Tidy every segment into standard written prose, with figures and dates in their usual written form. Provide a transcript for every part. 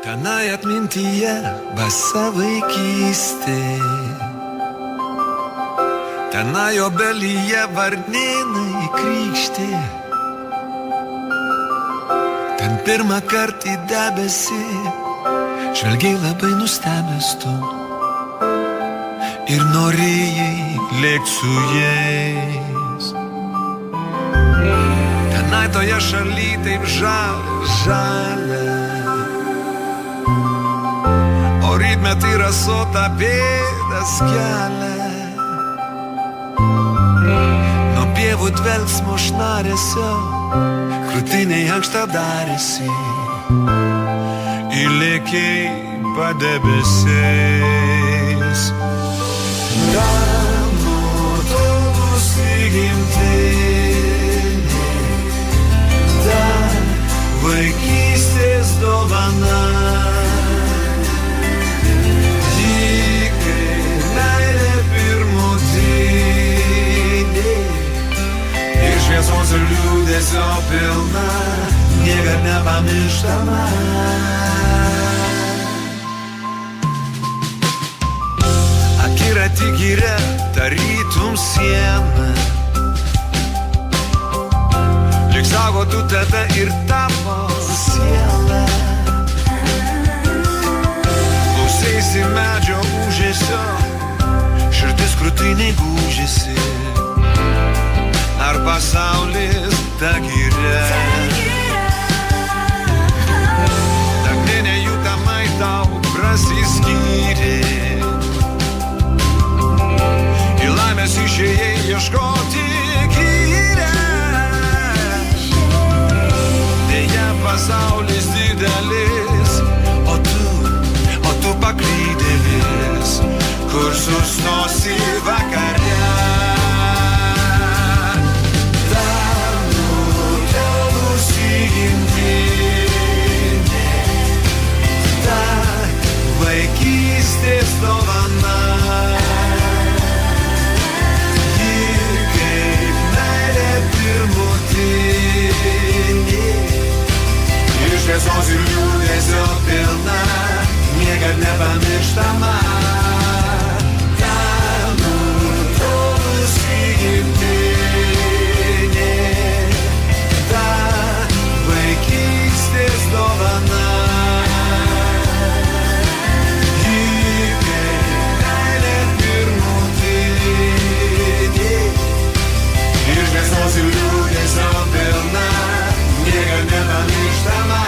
Tenai atmintyje basa vaikystė, tenai obelyje varnėnai krykštė, ten pirmą kartą į debesį žvelgiai labai nustebęs tu ir norėjai lėkt su jais. Tenai toje šaly taip žalia, o rytmetį rasota pėdas kelia. Nuo pievų dvelksmo šnaresio krūtiniai ankšta darėsi, įlėkiai padebesiais. Ten nutolusi gimtinė, ta vaikystės dovana. Šviesos ir liūdesio pilna, niekad nepamirštama. Akiratį giria, tarytum siena, lyg saugotų tave ir tavo sielą. Klausaisi medžio ūžesio, širdis krūtiniai gūžėsi. Ar pasaulis ta giria? Naktinė jų tamai tau prasiskyrė, į laimės išėjai ieškoti gyrę. Deja, pasaulis didelis, o tu paklydėlis, kur sustosi vakare. Vaikystės dovana, ji kaip meilė pirmutinė, iš šviesos ir liūdesio pilna, niekad nepamirštama. Ta nutolusi gimtinė, ta vaikystės dovana. Šviesos ir liūdesio pilna, niekad nepamirštama.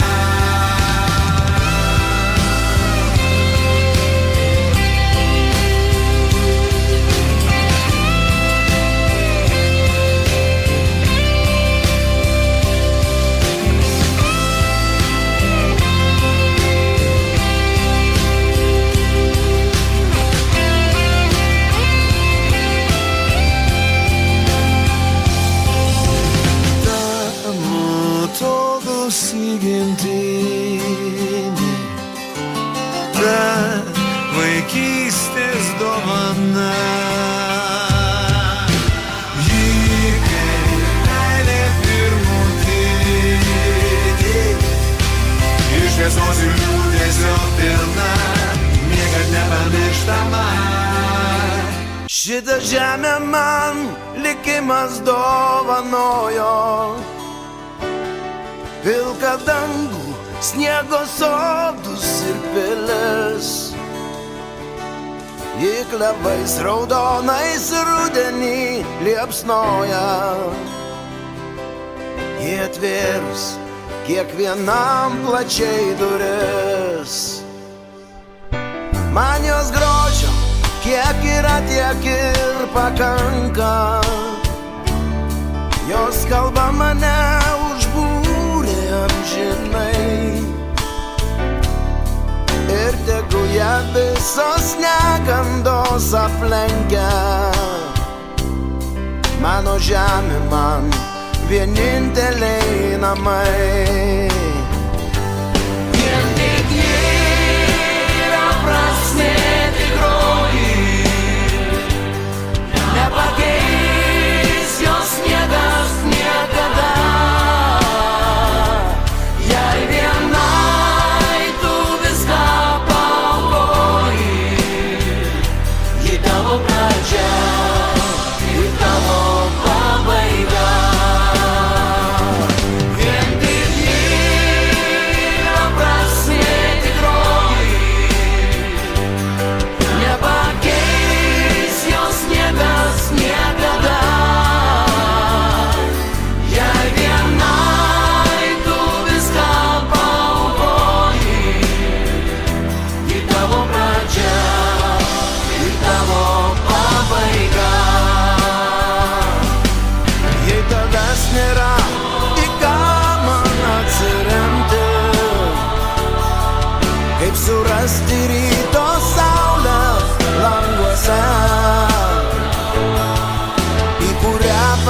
Gimtinė, ta vaikystės dovana, ji kaip meilė pirmutinė, iš šviesos ir liūdesio pilna, niekad nepamirštama. Šitą žemę man likimas dovanojo, pilką dangų, sniego sodus ir pilis, ji klevais raudonais rudenį liepsnoja, ji atvėrus kiekvienam plačiai duris. Man jos grožio kiek yra, tiek ir pakanka, jos kalba mane amžinai, ir tegu ją visos negandos aplenkia. Mano žemė man vieninteliai namai. Ir tik yra prasmė tikroji, nepakeis jos niekas niekada. Jei vienai tu vis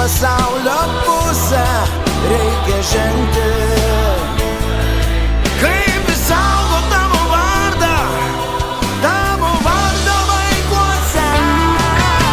pasaulio pusę reikia žengti.